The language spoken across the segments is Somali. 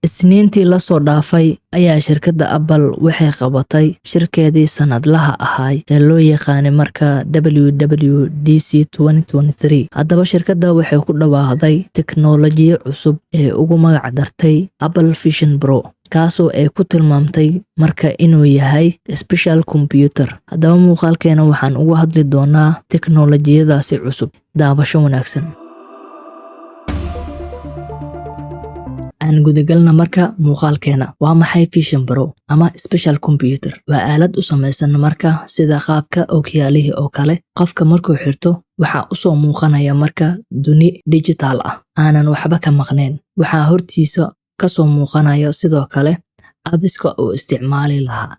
Isniintii la soo dhaafay ayaa shirkadda Apple waxay qabatay shirkeedii sanadlaha ahaa ee loo yaqaanay marka WWDC 2023. Haddaba shirkadda waxay ku dhawaaqday tiknoolajiyad cusub ee ugu magac dartay Apple Vision Pro, kaasoo ay ku tilmaamtay marka inuu yahay special computer. Haddaba muuqaalkeena waxaan uga hadli doonaa tiknoolajiyadaasi cusub. Daawasho wanaagsan. aan gudagalna marka muuqaalkeena. Waa maxay Vision Pro ama special computer? Waa aalad u samaysan marka sida qaabka ookiyaalihii oo kale. Qofka markuu xirto waxaa u soo muuqanaya marka duni digital ah, aanan waxba ka maqnayn. Waxaa hortiisa ka soo muuqanaya sidoo kale apps-ka uu isticmaali lahaa.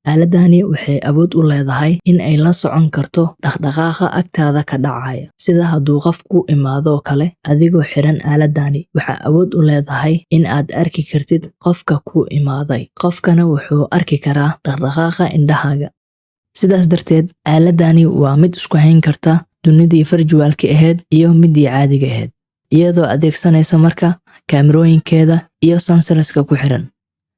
Aaladani waxay awood u leedahay in ay la socon karto dhaqdhaqaaqa agtaada ka dhacaya. Sida hadduu qofku imaado kale adigoo xiran aaladani, waxaa awood u leedahay in aad arki kartid qofka ku imaaday. Qofkana wuxuu arki karaa dhaqdhaqaaqa indhahaaga. Sidaas darteed, aaladani waa mid isku hayn karta dunidii virtualka ahayd iyo midii caadiga ahayd, iyadoo adeegsanaysa marka kaamirooyinkeeda iyo sensorska ku xiran.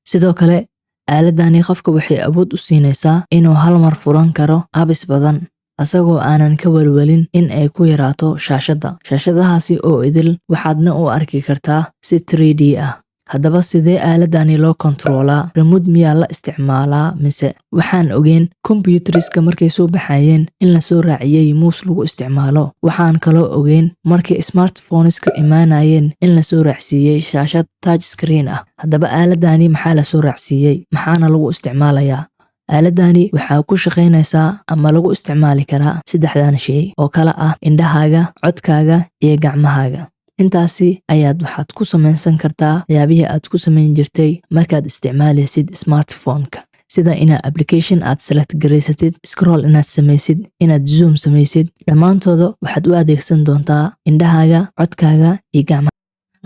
Sidoo kale, aaladani qofka waxay awood u siinaysaa inuu hal mar furan karo apps badan asagoo aanan ka walwalin in ay ku yaraato shaashadda. Shaashadahaasi oo idil waxaadna u arki kartaa si 3D ah. Haddaba sidee aaladani loo kontroolaa? Remote miyaa la isticmaalaa mise waxaan ogeyn computeriska markay soo baxayeen in la soo raaciyay mouse lagu isticmaalo. Waxaan kaloo ogeyn markay smartphoneska imaanayeen in la soo raacsiiyay shaashad touch screen ah. Haddaba aaladani maxaa la soo raacsiiyay? Maxaana lagu isticmaalayaa? Aaladani waxaa ku shaqaynaysaa ama lagu isticmaali karaa saddexdan shay oo kala ah indhahaaga, codkaaga iyo gacmahaaga. Intaasi ayaad waxaad ku samaysan kartaa waxyaabihii aad ku samayn jirtay markaad isticmaalaysid smartphone-ka, sida inaad application aad select garaysatid, scroll inaad samaysid, inaad zoom samaysid. Dhammaantooda waxaad u adeegsan doontaa indhahaaga, codkaaga iyo gacmahaaga.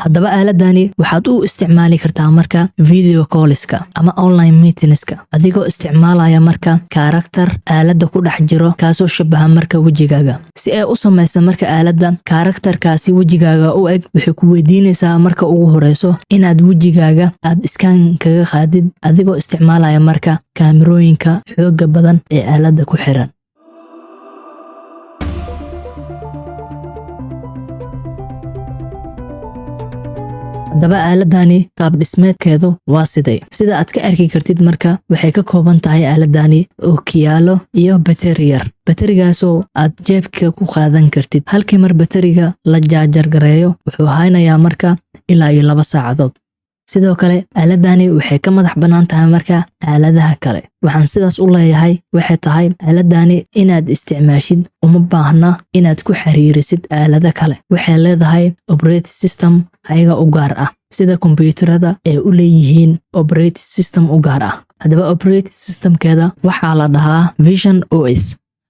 Haddaba aaladani waxaad u isticmaali kartaa marka video callska ama online meetingska adigoo isticmaalaya marka character aaladda ku dhex jiro kaasoo shabaha marka wejigaaga. Si ay u samaysan marka aaladda characterkaasi wejigaaga u eg, waxay ku weydiinaysaa marka ugu horeyso inaad wejigaaga aad scan kaga qaadid adigoo isticmaalaya marka kaamirooyinka xooga badan ee aaladda ku xiran. Haddaba aaladani qaab dhismeedkeedu waa sida aad ka arki kartid marka waxay ka kooban tahay aaladani ookiyaalo iyo bateri yar. Baterigaasoo aad jeebka ku qaadan kartid. Halkii mar bateriga la jaajar gareeyo wuxuu haynayaa marka ilaa 2 saacadood. Sidoo kale aaladani waxay ka madax bannaan tahay marka aaladaha kale. Waxaan sidaas u leeyahay waxay tahay aaladani inaad isticmaashid uma baahna inaad ku xiriirisid aalada kale. Waxay leedahay operating system ayaga u gaar ah, sida kombiyuutarada ay u leeyihiin operating system u gaar ah. Haddaba operating systemkeeda waxaa la dhahaa Vision OS.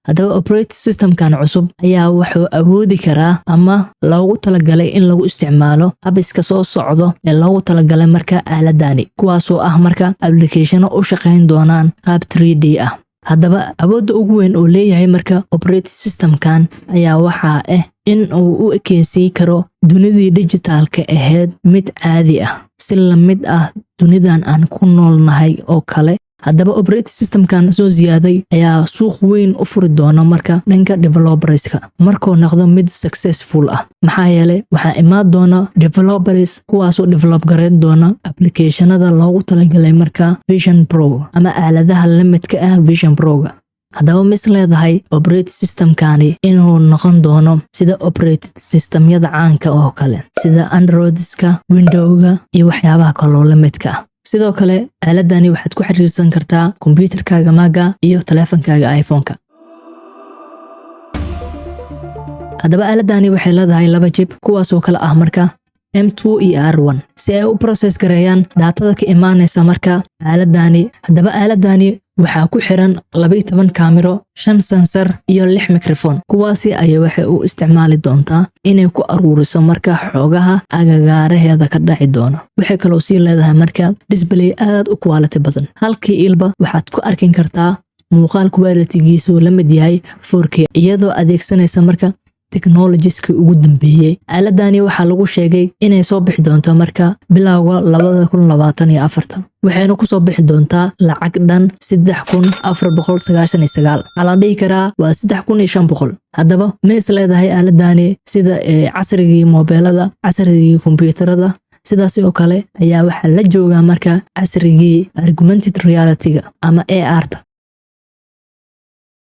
Haddaba operating systemkan cusub ayaa wuxuu awoodi karaa ama loogu talagalay in lagu isticmaalo apps-ka soo socdo ee loogu talagalay marka aaladani, kuwaasoo ah marka application u shaqayn doonaan qaab 3D ah. Haddaba awoodda ugu weyn oo leeyahay marka operating systemkan ayaa waxaa ah in uu u ekeysiin karo dunidii digitalka ahayd mid caadi ah, si la mid ah dunidan aan ku noolnahay oo kale. Haddaba operating systemkan soo ziyaaday ayaa suuq weyn u furi doona marka dhanka developerska markuu noqdo mid successful ah. Maxaa yeelay waxaa imaan doona developers kuwaasoo develop gareyn doona applicationada loogu talagalay marka Vision Pro ama aaladaha la midka ah Vision Pro-ga. Haddaba mis leedahay operating systemkani inuu noqon doono sida operating systemyada caanka oo kale, sida Androidska, Windowga iyo waxyaabaha kaloo la midka ah. Sidoo kale aaladani waxaad ku xiriirsan kartaa kombiyuutarkaaga Mac-ga iyo taleefankaaga iPhone-ka. Haddaba aaladani waxay leedahay 2 chip kuwaasoo kala ah marka M2 iyo R1 si ay u process gareeyaan daatada ka imaanaysa marka aaladani. Haddaba aaladani waxaa ku xiran 12 kaamiro, 5 sensor iyo 6 microphone. Kuwaasi ayaa waxay u isticmaali doontaa inay ku aruuriso marka xogaha agagaaraheeda ka dhaci doona. Waxay kaloo sii leedahay marka display aad u quality badan. Halkii ilba waxaad ku arki kartaa muuqaal quality-giisu la mid yahay 4K iyadoo adeegsanaysa marka technologieska ugu dambeeyay. Aaladani waxaa lagu sheegay inay soo bixi doonto marka bilowga 2024 waxayna ku soo bixi doontaa lacag dhan 3499. Ala dhihi karaa waa 3500. haddaba ma is leedahay aaladani sida casrigii mobilada, casrigii kombiyuutarada sidaas oo kale ayaa waxa la joogaa marka casrigii augmented reality-ga ama AR-ta.